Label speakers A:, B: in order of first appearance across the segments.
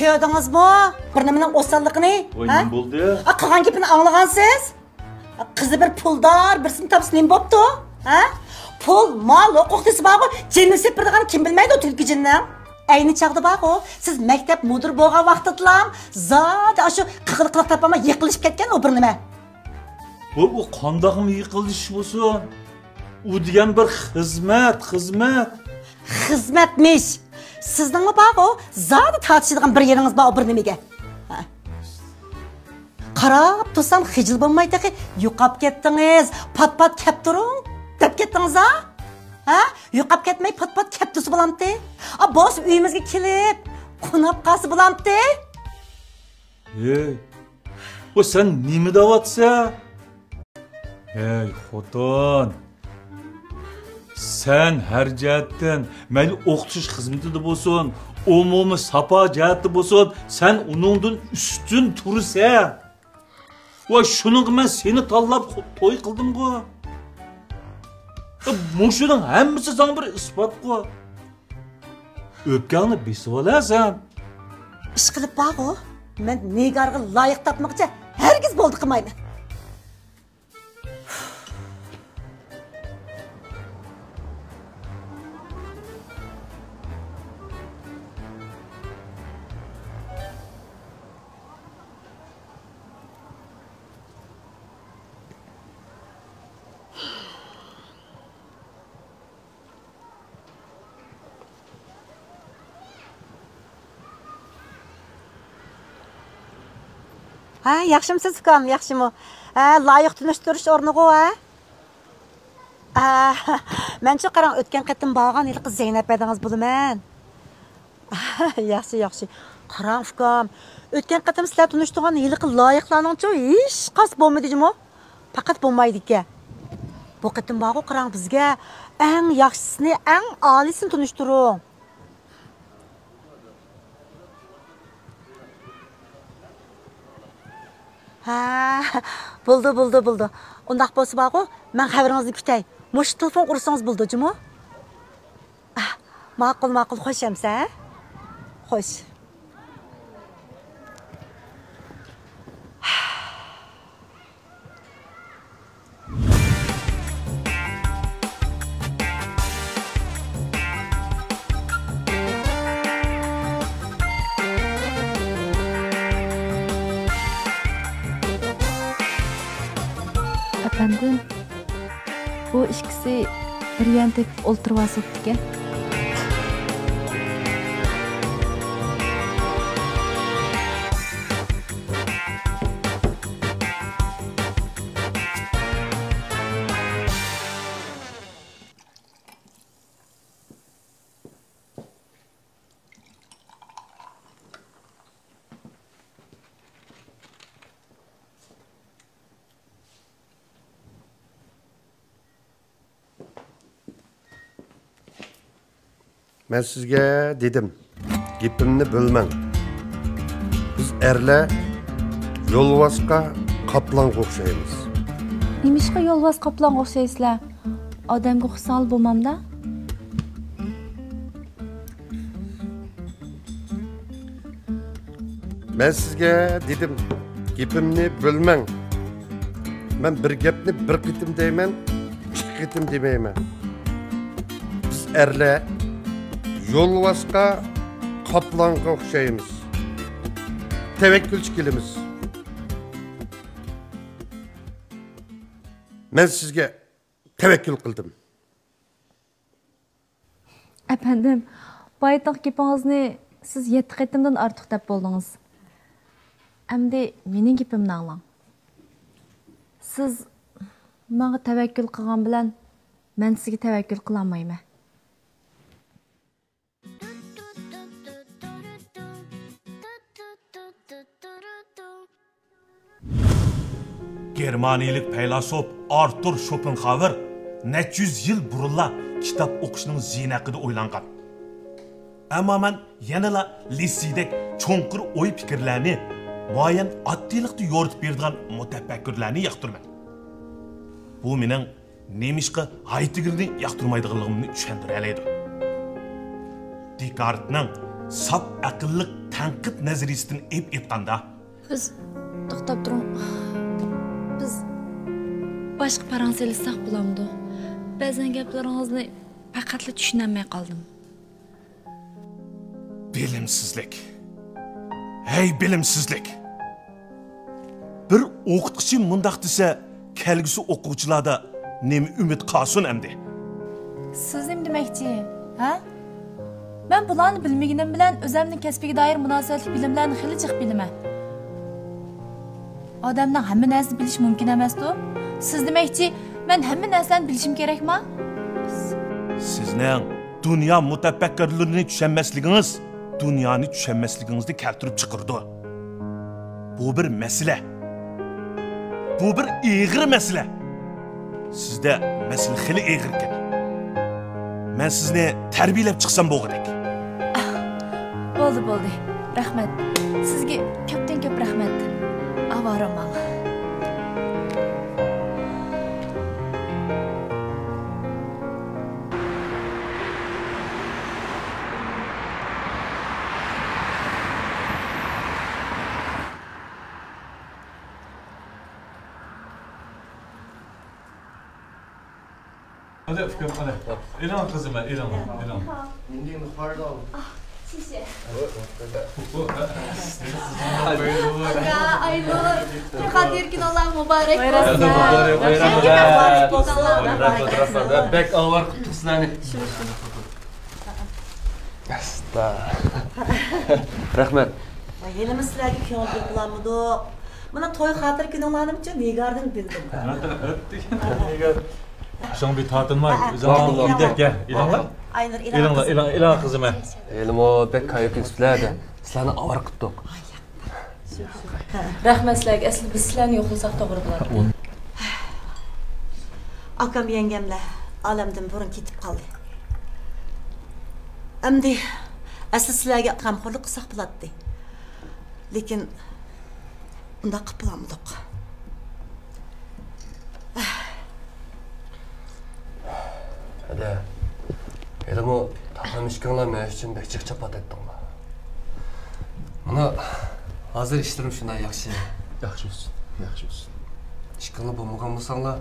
A: Ko'rdingizmi? Bir nimaning osonligini?
B: Voy, nima bo'ldi?
A: Qilgan gapini anglagansiz? Qizi bir puldor, birsini topsa nima bo'pti? Ha? Pul, mol, huquq desa bor, jinni sepirdigan kim bilmaydi o tulki jinning. Ayni chaqda bor, siz maktab mudir bo'lgan vaqtdalam, zot shu qiqiliqliq topama yiqilishib ketgan o bir nima.
B: Bu qandaqmi yiqilish bo'lsin? U degan bir xizmat.
A: Xizmatmish. Sizningmi bor, zot tortishadigan bir yeringiz bor bir nimaga. Qarab tursam xijil bo'lmaydi-ki, yo'qab ketdingiz, pat-pat kep turing, deb ketdingiz-a? Ha? Yo'qab ketmay pat-pat kep tursa bo'lamdi. Boz uyimizga kelib, qonab qolsa bo'lamdi.
B: Ey. O sen nima deyapsan? Ey xotin. Sen her jihatdan, mayli o'qitish xizmatida bo'lsin, umumiy sapo jihati bo'lsin, sen uningdan ustun tursan. Va shuning men seni tanlab to'y qildim-ku. Mushuning hammasi sana bir isbot-ku. O'pganni besib olasan.
A: Ish qilib bor-ku, men negarga loyiq topmoqchi hargiz bo'ldi qilmayman. Ha, yaxshimisiz ukam, yaxshimi? Ha, loyiq tunishtirish o'rniga mencha qarang, o'tgan qatim borgan yil qiz Zaynab edingiz bo'laman. Yaxshi. Qarang ukam, o'tgan qatim sizlar tunishtirgan yilqi loyiqlarning-chi hech qas bo'lmadimi? Faqat bo'lmaydi ekan. Bu qatim borgu qarang bizga eng yaxshisini, eng olisini tunishtiring. Ha, bo'ldi. Undaq bo'lsa borgu, men xabaringizni kutay. Mush telefon ursangiz bo'ldi-jimi? Ma'qul, xo'shamsa? Xo'sh.
C: Efendim, bu ikisi bir yantek o'ltirib
D: Ben sizge dedim, gepimni bölmeng. Biz erler yolvasqa qaplanga o'xshaymiz.
C: Nimishqa yolvas qaplanga o'xshaysizlar? Odamga xusal bo'lmamda?
D: Ben sizge dedim, gepimni bölmeng. Ben bir gepni bir qitim deyman, ikki qitim demayman. Biz erler yolvasqa qaplanga o'xshaymiz. Tevekkülçi kelimiz. Men sizge tevekkül qildim.
C: Efendim, baytaq gepingizni siz 7 qatimdan ortiq deb bo'ldingiz. Endi mening gepimni anglang. Siz menga tevekkül qilgan bilan men sizga tevekkül qila olmayman.
B: Germaniyalik faylasuf Arthur Schopenhauer necha yuz yil burunla kitap o'qishning ziynaqida o'ylangan. Ammo men yanala lisidek cho'nqir o'y fikrlarni muayyan oddiylikda yoritib beradigan mutafakkirlarni yoqtirman. Bu mening nemishqa Haytigirni yoqtirmaydiganligimni tushuntiradi. Descartesning sap aqlliq tanqid nazariyasidan aytganda
C: Biz to'xtab turing. Biz boshqa faransa ilsak bo'lamdi. Ba'zan gaplaringizni faqatla tushunmay qoldim.
B: Bilimsizlik. Hey bilimsizlik. Bir o'qituvchi mundaq desa, kelgusi o'quvchilarda nima umid qolsin endi?
C: Siz nima demoqchi? Ha? Men bularni bilmaginim bilan o'zimning kasbiga doir munosabatli bilimlarni xili jiq bilaman. Odamning hamma narsani bilish mumkin emas-ku. Siz demoqchi, men hamma narsani bilishim kerakmi?
B: Sizning dunyo mutafakkirlarini tushunmasligingiz, dunyoni tushunmasligingizni keltirib chiqirdi. Bu bir masala. Bu bir og'ir masala. Sizda masala xili og'ir ekan. Men sizni tarbiyalab chiqsam bo'lg'idek.
C: Bo'ldi. Rahmat. Sizga ko'pdan ko'p rahmat. Avaroman.
E: Hadi Öfkem, hadi. İlan kızım ben, ilan.
D: Indiğin yukarıda al.
C: Şişe.
F: Ya Aynur, Kadir gün Allah mübarek
C: Bayram
F: olsun.
E: Bek ağlar kutlusun hani.
G: Rahmet.
A: Elimiz sizlarga ko'ngil qilamidi. Mana to'y xotir kuninglarni uchun Nigardan bildim.
E: Şunu bir tartınma, zaman gidek ya. İlanlar?
A: Aynur
E: İlan kızım ben.
G: Elim o bek kayıp üstlerdi. Sizlerni avar kuttuk.
F: Rahmet sizlarga, asli biz sizlarni yo'qlasak to'g'ri bo'ladi.
A: Akam yengemle alamdan burun ketib qoldi. Endi asli sizlarga g'amxo'rlik qilsak bo'ladi. Lekin unda qilib bo'lmadik.
G: Hadi. Elim o takım işkanlar men için bek çık çapat ettin la. Mana hazır işlerim şundan yaxşı.
E: Yaxşı olsun.
G: İşkanlar bo'lmagan bo'lsanglar,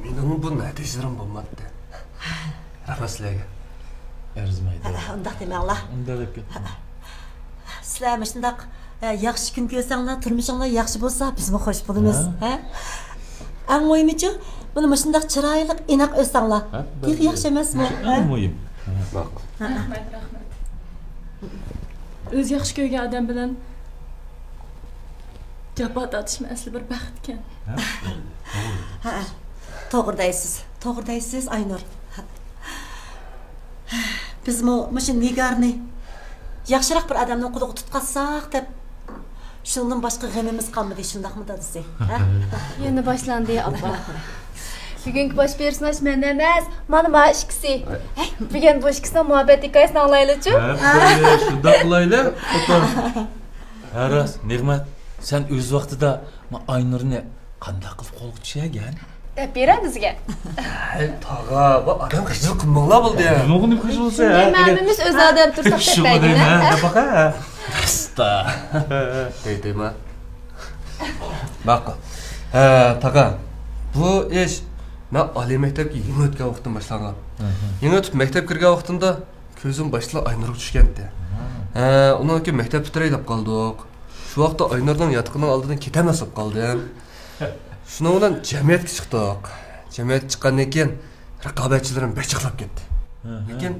G: mening bu natijalarim bo'lmadi. Rahmat sizlarga.
E: Erzmaydi.
A: Undaq demanglar.
E: Unda deb ketdim.
A: Sizlar mana shundaq yaxshi kun ko'rsanglar, turmushinglar yaxshi bo'lsa, biz ham xush bo'lamiz, ha? Ang muhimichi, buni mana shundaq chiroyli, inoq o'ssanglar. Bek yaxshi emasmi?
E: En muhim.
G: Bak.
F: Rahmet. O'z yaxshi ko'rgan odam bilan jabot atishma asli bir baxt ekan.
A: To'g'ri deysiz, Aynur. Biz mana shu Nigarni yaxshiroq bir odamning quduqqa tutqazsak deb shundan boshqa g'amimiz qolmadi, shundaqmi dadisi?
C: Yeni başlandı abla. Bugünkü baş personaj men emas, mana bu ikkisi. Bugün bu ikkisining muhabbet hikoyasini anglaylik-chi?
E: Shunda qilaylik. Otur. Haras, Nig'mat, sen o'z vaqtida Aynurni qanday qilib qo'lga tushirgan?
C: Deb beradi bizga.
G: Tağa, bu adam kızıl kımıqla buldu ya.
E: No'g'ni kuch bo'lsa,
C: Ma'lumimiz o'z odam tursa
E: shu deyman,
C: tepagina.
E: baqa. Asta.
G: Deydi mi? Bak. Tağa, bu iş ben Ali mektepke yeni ötken vaqtdan başlangan. Yeni ötüp mektep kirgen vaqtında közüm başla Aynur'a düşkendi. Ondan ki mektep bitirey dep kaldık. Şu vaqtda Aynur'dan yatqının aldığından ketemesip kaldım. Şuna bilan jamiyatga chiqdik. Jamiyat chiqqandan keyin raqobatchilarim bechiqlab ketdi. Lekin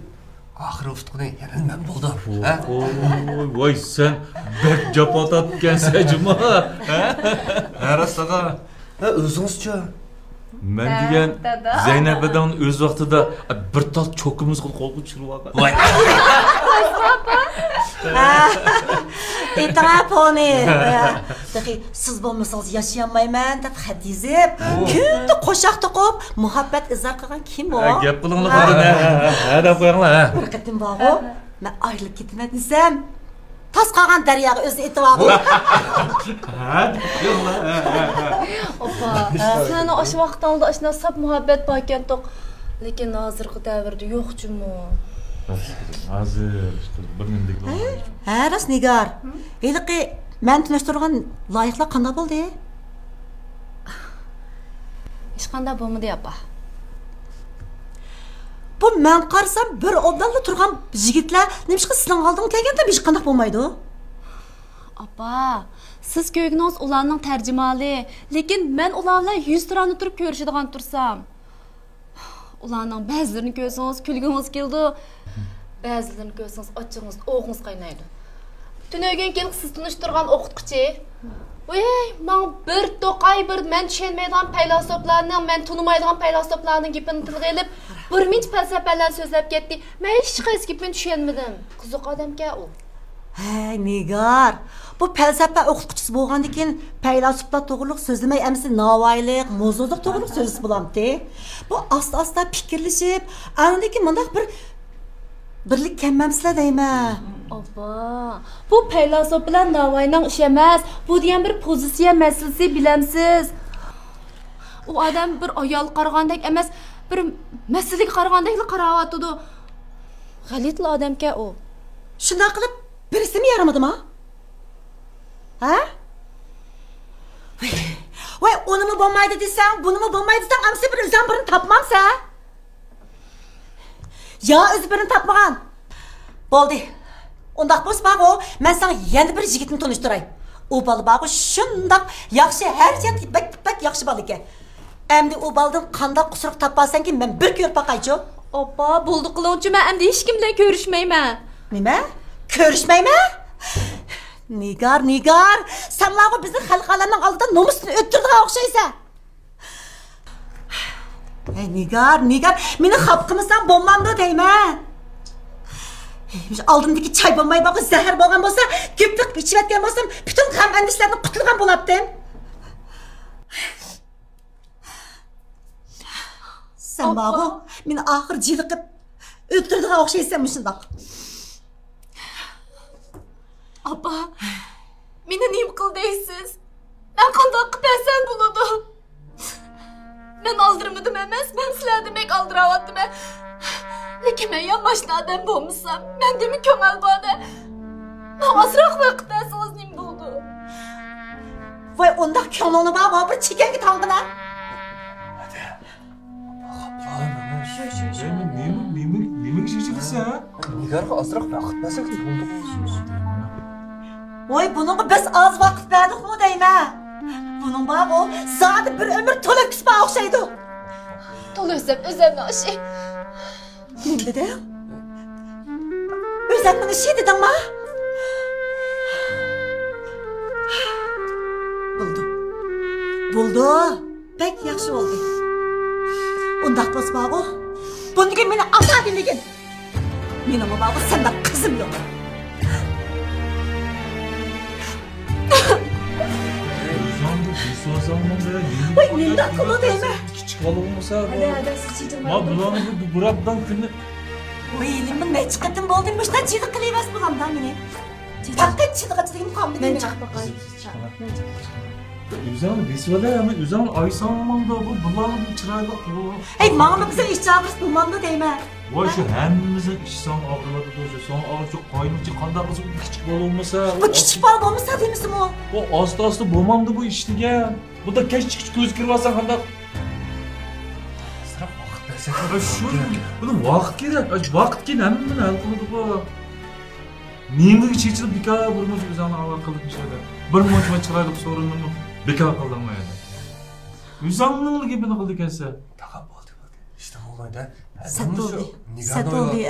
G: oxiri uftiqni yenilmam bo'ldi.
E: Voy sen bek jabot atgansan juma.
G: Arastaga o'zingizcha
E: Men degan Zaynabidan o'z vaqtida bir tal cho'kimizni qo'lga tushirib olgan. Voy.
A: Etrafını. Dahi siz bo'lmasangiz yaşayamayman deb hadizib, kunda qo'shoq to'qib, muhabbat izhor qilgan kim o?
E: Gap qilinglar qarana. Ha deb qo'yinglar.
A: Bir qatim borib, men ayrilib ketaman desam, tas qolgan daryoga o'zi etib oldi.
E: Ha?
C: Opa, sizlarning o'sha vaqtda oshna sab muhabbet bor ekan to'q. Lekin hozirgi davrda yo'q-chimi?
E: Hozir bir minutlik.
A: Ha, ras Nigar. Eliqi men tunashtirgan loyiqlar qanday bo'ldi?
C: Hech qanday bo'lmadi, apa.
A: Bu men qarsam bir obdalla turgan yigitlar nimishqa sizning oldingga kelganda hech qanday bo'lmaydi.
C: Apa, siz ko'rganingiz ularning tarjimali, lekin men ular bilan 100 turani turib ko'rishadigan tursam. Ularning ba'zilarini ko'rsangiz kulgingiz keldi. Ba'zilarini ko'rsangiz ochingiz, o'g'ingiz qaynaydi. Tünögün kelib siz tunishtirgan o'qituvchi. Voy, men bir to'qay bir men tushunmaydigan faylosoflarning, men tunimaydigan faylosoflarning gapini tilga olib, bir minch falsafalar so'zlab ketdi. Men hech qaysi gapini tushunmadim. Qiziq odamga u.
A: Hey Nigar, bu falsafa o'qituvchisi bo'lgandan keyin faylosoflar to'g'riliq so'zlamay emsi navoiylik, mozuzlik to'g'riliq so'z bo'lamdi. Bu asta-asta fikrlashib, anadagi mundaq bir birlik kelmamsizlar deyman.
C: Opa, bu faylasuf bilan navoiyning ishi emas. Bu degan bir pozitsiya masalasi bilamsiz. U odam bir ayol qaragandek emas, bir masalaga qaragandek qarayotdi. G'alitli odamga u.
A: Shunday qilib birisimi yaramadimi? Ha? Voy, unimi bo'lmaydi desang, bunimi bo'lmaydi desang, amsi bir o'zim birini topmamsa? Ya o'zi birini topmagan. Bo'ldi. Undaq bo'lsa baqo, men senga yana bir yigitni tanishtiray. U bola baqo shundoq yaxshi, har jihat bak yaxshi bola ekan. Endi u boladan qanday qusur toppasanki, men bir ko'rib baqaychi.
C: Opa, bo'ldi qiluvchi, men endi hech kim bilan ko'rishmayman.
A: Nima? Ko'rishmayman? Nigar, senlarga bizning xalqlarning oldida nomusni o'ttirdigan o'xshaysan. Hey Nigar, meni xafa qilmasang bo'lmamdi deyman. Oldimdagi choy bo'lmay boqib zahar bo'lgan bo'lsa, ko'plik ichib yotgan bo'lsam, butun g'am andishlardan qutulgan bo'lardim. Sen baqo, meni oxir jiliqib o'ttirdigan o'xshaysan shundoq.
C: Apa, meni nima qildingiz? Men qanday qilsam bo'ladi? Men aldirmadim emas, men sizlarni demak aldiryaptim. Lekin men yomashli odam bo'lmasam, men demi ko'ngil borda. Men ozroq vaqtda siz nima bo'ldi?
A: Voy, undaq ko'ngilni bor, bir chekanga tong'ina.
E: Nima ishingizsa?
G: Nigarga ozroq vaqt bersak bo'ldi.
A: Voy, buningga biz oz vaqt berdikmi deyman. Buning bor, zodi bir umr to'lib kispa o'xshaydi.
C: To'lasam o'zimni ishi.
A: Nima dedi? O'zimning ishi dedingmi? Bo'ldi. Pek yaxshi bo'ldi. Undaq bo'lsa bor, bunga meni atadin degan. Mening bor, senda qizim yo'q. Voy, menda qildi deyman.
E: Kichik bola bo'lmasa, ma bularni bu burabdan kunni.
A: Voy, nima necha qatim bo'ldi, bushdan chidi qilaymas bo'lamdan meni. Faqat chidiqchiligim qoldi. Men chiqib boqay.
E: O'zingni besvala, men o'zingni aysamanda bu bularni chiroyli qilib.
A: Ey, menga biza ish chaqirish bo'lmadi deyman.
E: Voy, shu hammamizning ish son og'riladi do'sha. Son og'richi qoynichi qanday qilib kichik bola bo'lmasa,
A: bu kichik bola bo'lmasa demisizmi?
E: Bu asta-asta bo'lmamdi bu ish degan. Bu da kichik ko'z kirmasan qanday?
G: Ozroq vaqt bersak.
E: Shu, buni vaqt kerak. Vaqt keyin hammani hal qiladi bu. Menga chechilib bekor bo'lmasa o'zini avval qilib ishlaydi. Bir muncha chiroyli so'rinni bekor qilmaydi. O'zingning gapini qildi ekansa.
G: Taqa bo'ldi. İşte bo'lmaydi.
A: Sadoli.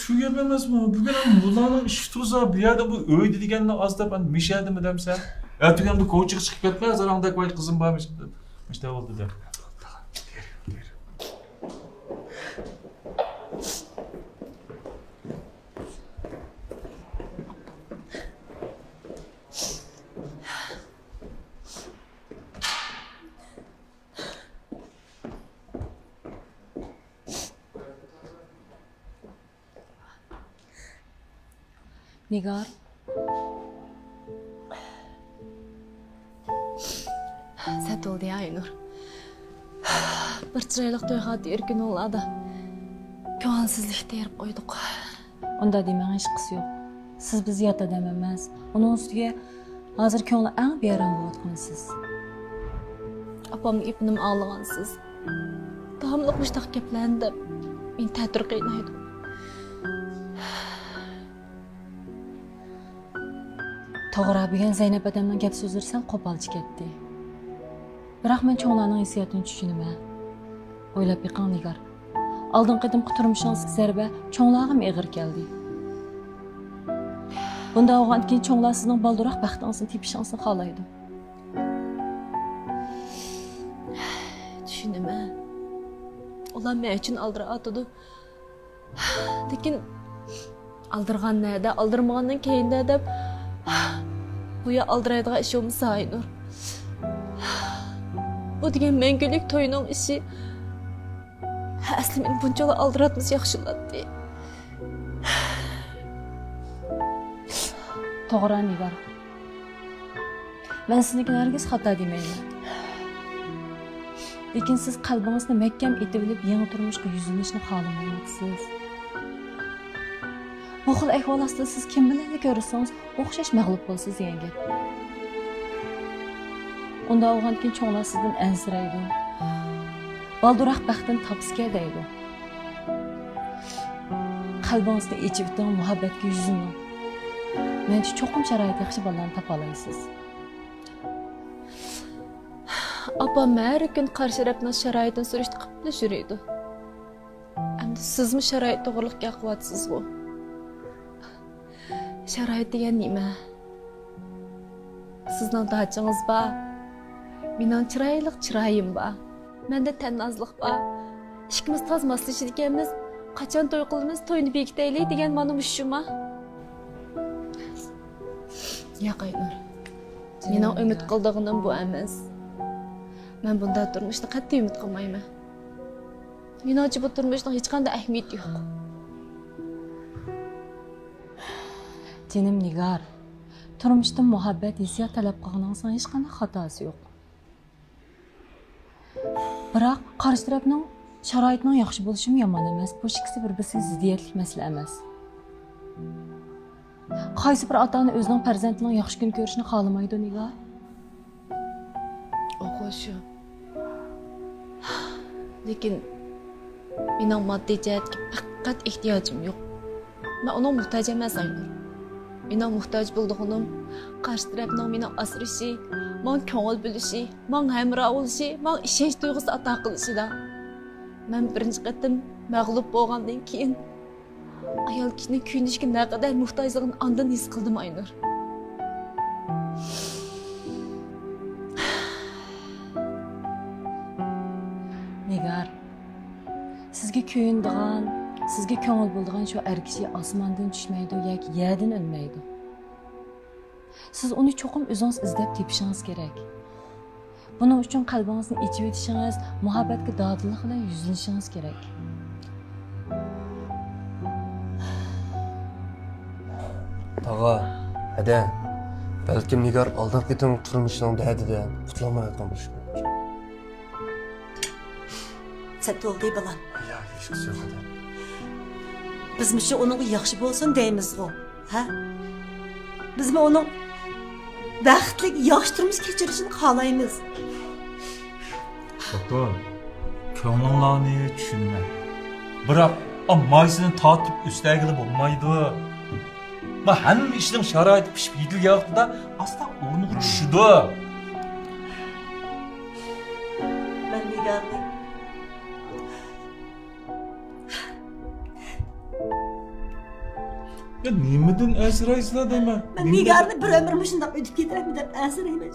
E: Shu gap emasmi? Bugun ham bularning ish tuza bu yerda bu o'ydi degandan ozda men mishadimi demsan. Ertaga bu ko'chiga chiqib ketmay, zarangda qo'y qizim bormish. Ishda bo'ldi deb.
C: Nigar. Sat oldu ya Aynur. Bir chiroyli to'yga erkin bo'ladi.
F: Ko'ngilsizlikda erib qo'ydik. Unda demang hech qisi yo'q. Siz biz yot odam emas. Uning ustiga hozir ko'ngli eng beram bo'layotgansiz. Opamning ipini olgansiz. Davomli mushtaq gaplarni men ta'tir qiynaydi. To'g'ri bilgan Zaynab odamning gap so'zlari sal qo'polchi ketdi. Biroq men cho'nglarning hissiyotini tushunaman. O'ylab yiqan Nigar. Oldingi qadimgi turmushingiz zarba cho'nglarga ig'ir keldi. Bunda olgan keyin cho'nglar sizning balduroq baxtingizni tepishingizni xohlaydi. Tushunaman. Ular men uchun aldira atadi. Lekin aldirgan nada, aldirmagandan keyinda deb bu ya aldiraydigan ish bo'lmasa Aynur. Bu degan mangulik to'yning ishi. Asli men bunchalar aldiratmas yaxshilatdi. To'g'ri Nigar. Men sizniki hargiz xato demayman. Lekin siz qalbingizni mahkam etib olib, yangi turmushga yuzlanishni xohlamayapsiz. Bu xil ahvol ostida siz kim bilan ko'rsangiz, o'xshash mag'lub bo'lsiz degan gap. Unda olgan keyin cho'nglar sizdan ansiraydi. Balduroq baxtini topishga deydi. Qalbingizni ichib o'tgan muhabbatga yuzlaning. Mencha cho'qim sharoit yaxshi bolalarni topa olasiz. Opam har kun qarshi tarafning sharoitini so'rashda qilib yuradi. Endi sizmi sharoit to'g'riligiga qilyapsiz-ku? Sharoit degan nima? Sizning dachingiz bor. Mening chiroyli chiroyim bor. Menda tannozlik bor. Ikkimiz toz moslashib ekanmiz. Qachon to'y qilamiz, to'yni bekitaylik degan mana mushuma. Yo'q Aynur. Mening umid qildig'im bu emas. Men bunday turmushni qat'iy umid qilmayman. Menimcha bu turmushning hech qanday ahamiyati yo'q. Jinim Nigar, turmushda muhabbat hissiyot talab qilganingizning hech qanday xatosi yo'q. Biroq qarshi tarafning sharoitining yaxshi bo'lishi yomon emas. Bu ikkisi bir-biriga ziddiyatli masala emas. Qaysi bir ota-ona o'zining farzandining yaxshi kun ko'rishini xohlamaydi Nigar? O'qishu. Lekin mening moddiy jihatga faqat ehtiyojim yo'q. Men uning muhtoj emas Aynur. Mening muhtoj bo'lganim qarshi tarafning meni asrashi, men ko'ngil bilishi, men hamroh bo'lishi, men ishonch tuyg'usi ato qilishida. Men birinchi qatim mag'lub bo'lgandan keyin ayol kishining kuyinishga naqadar muhtojligini ondan his qildim Aynur. Nigar, sizga kuyindigan, sizga ko'ngil bo'ldigan shu erkishi osmondan tushmaydi yoki yerdan o'lmaydi. Siz uni cho'qim o'zingiz izlab tepishingiz kerak. Buning uchun qalbingizni ichib etishingiz, muhabbatga dodillik bilan yuzlanishingiz kerak.
G: Tog'a, hada. Balkim Nigar oldin ketin turmushining da'didan qutulmayotgan bo'lishi mumkin.
A: Satoldi bilan.
G: Ya, hech qisi yo'q hada.
A: Bizmi shu uning yaxshi bo'lsin deymiz-ku, ha? Bizmi uning baxtli yaxshi turmush kechirishini xohlaymiz.
E: Doktor, ko'nglingizni tushunaman. Biroq ammaysini tortib üstəgili bo'lmaydi. Ma hamma ishning sharoiti pishib yetilgan vaqtida asta o'rniga tushdi.
A: Men Nigarni
E: Ya nimadan asraysizlar deyman?
A: Men Nigarni bir umr shunday o'tib ketarmi deb asrayman.